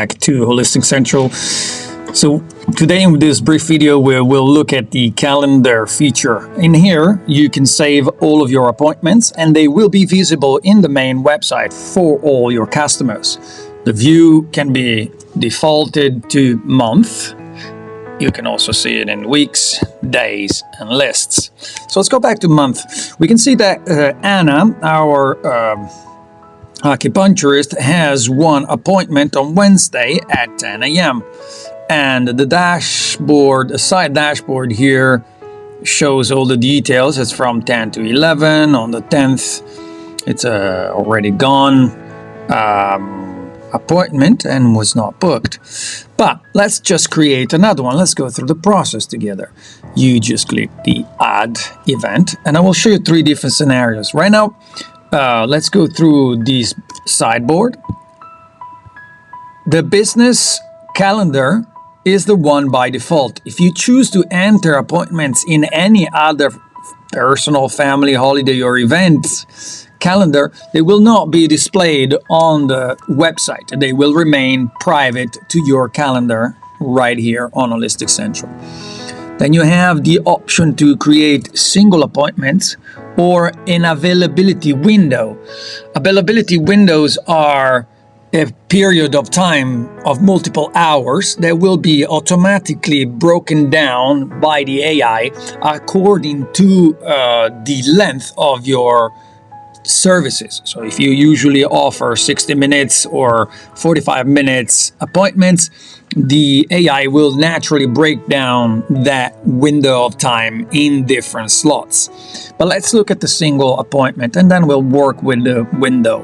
back to Holistic Central. So today in this brief video, we will look at the calendar feature. In here, you can save all of your appointments and they will be visible in the main website for all your customers. The view can be defaulted to month. You can also see it in weeks, days, and lists. So let's go back to month. We can see that Anna, our acupuncturist, has one appointment on Wednesday at 10 a.m. And the dashboard, the side dashboard here shows all the details. It's from 10 to 11. On the 10th, it's already gone appointment and was not booked. But let's just create another one. Let's go through the process together. You just click the add event and I will show you 3 different scenarios. Right now, let's go through this sideboard. The business calendar is the one by default. If you choose to enter appointments in any other personal, family, holiday, or events calendar, they will not be displayed on the website. They will remain private to your calendar right here on Holistic Central. Then you have the option to create single appointments or an availability window. Availability windows are a period of time of multiple hours that will be automatically broken down by the AI according to the length of your services. So if you usually offer 60 minutes or 45 minutes appointments, the AI will naturally break down that window of time in different slots. But let's look at the single appointment and then we'll work with the window.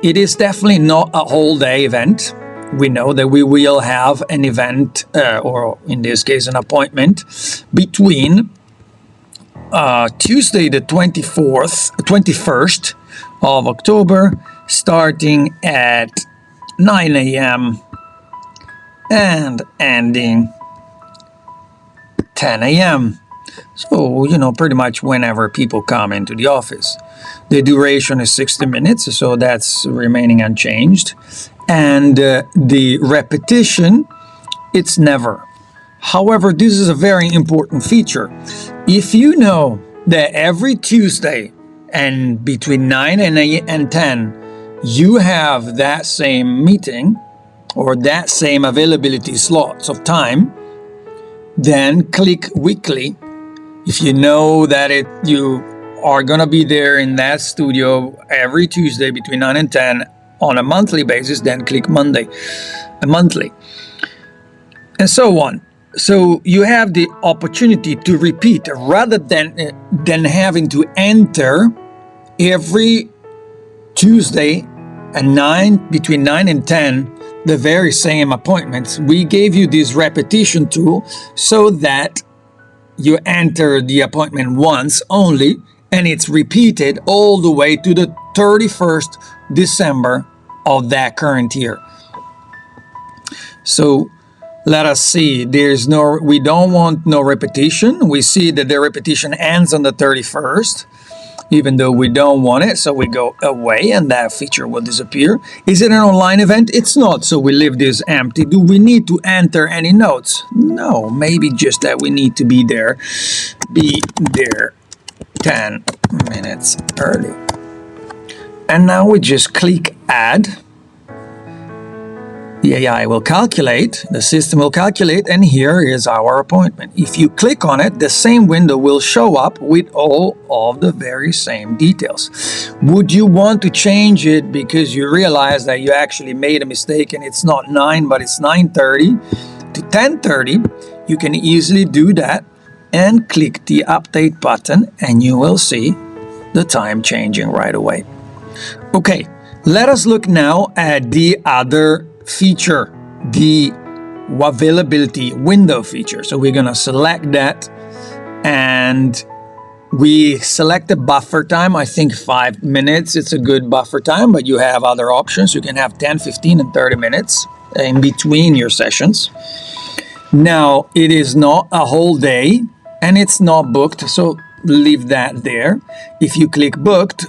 It is definitely not a whole day event. We know that we will have an event, or in this case, an appointment between Tuesday the 21st of October, starting at 9 a.m. and ending 10 a.m. So, pretty much whenever people come into the office. The duration is 60 minutes, so that's remaining unchanged. And the repetition, it's never. However, this is a very important feature. If you know that every Tuesday and between 9 and 10, you have that same meeting or that same availability slots of time, then click weekly. If you know that you are going to be there in that studio every Tuesday between 9 and 10 on a monthly basis, then click monthly, and so on. So you have the opportunity to repeat rather than having to enter every Tuesday at between 9 and 10 the very same appointments. We gave you this repetition tool so that you enter the appointment once only and it's repeated all the way to the 31st December of that current year. So let us see, we don't want no repetition. We see that the repetition ends on the 31st, even though we don't want it. So we go away and that feature will disappear. Is it an online event? It's not, so we leave this empty. Do we need to enter any notes? No, maybe just that we need to be there 10 minutes early. And now we just click add. The AI will calculate, the system will calculate, and here is our appointment. If you click on it, the same window will show up with all of the very same details. Would you want to change it because you realize that you actually made a mistake and it's not 9 but it's 9:30 to 10:30? You can easily do that and click the update button and you will see the time changing right away. Okay, let us look now at the other feature, the availability window feature. So we're going to select that and we select the buffer time. I think 5 minutes, it's a good buffer time, but you have other options. You can have 10, 15, and 30 minutes in between your sessions. Now, it is not a whole day and it's not booked, so leave that there. If you click booked,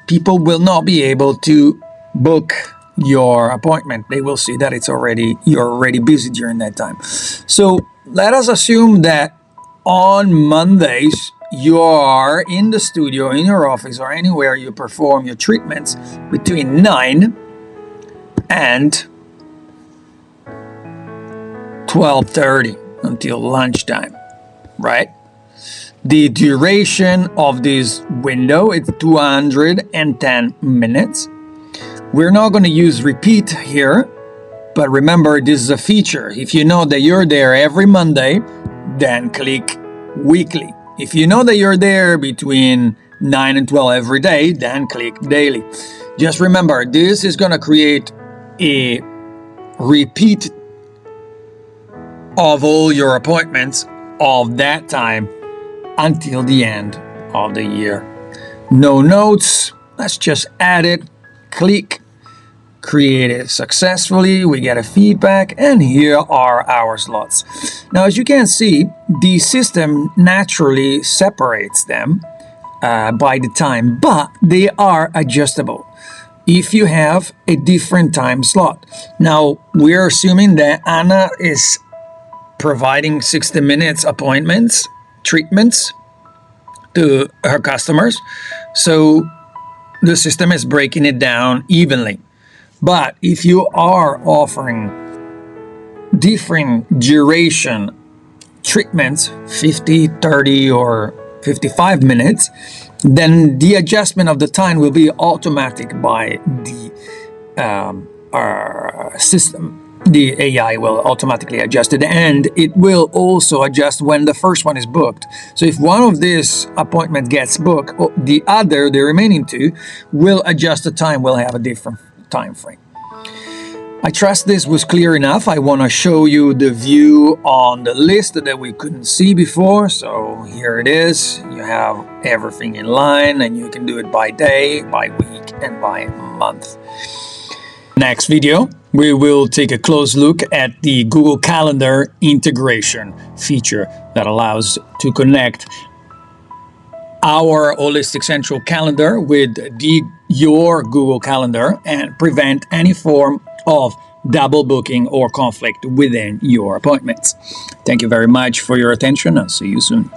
people will not be able to book your appointment, they will see that you're already busy during that time. So let us assume that on Mondays you are in the studio, in your office, or anywhere you perform your treatments between 9 and 12:30 until lunchtime, right? The duration of this window is 210 minutes. We're not going to use repeat here, but remember, this is a feature. If you know that you're there every Monday, then click weekly. If you know that you're there between 9 and 12 every day, then click daily. Just remember, this is going to create a repeat of all your appointments of that time until the end of the year. No notes. Let's just add it. Click. Create it successfully. We get a feedback, and here are our slots. Now, as you can see, the system naturally separates them by the time, but they are adjustable if you have a different time slot. Now, we're assuming that Anna is providing 60 minutes appointments, treatments to her customers. So the system is breaking it down evenly. But if you are offering different duration treatments, 50, 30, or 55 minutes, then the adjustment of the time will be automatic by the system. The AI will automatically adjust it, and it will also adjust when the first one is booked. So if one of these appointments gets booked, the remaining two, will adjust the time, will have a different time frame. I trust this was clear enough. I want to show you the view on the list that we couldn't see before. So here it is. You have everything in line, and you can do it by day, by week, and by month. Next video, we will take a close look at the Google Calendar integration feature that allows to connect our Holistic Central calendar with your Google Calendar and prevent any form of double booking or conflict within your appointments. Thank you very much for your attention. I'll see you soon.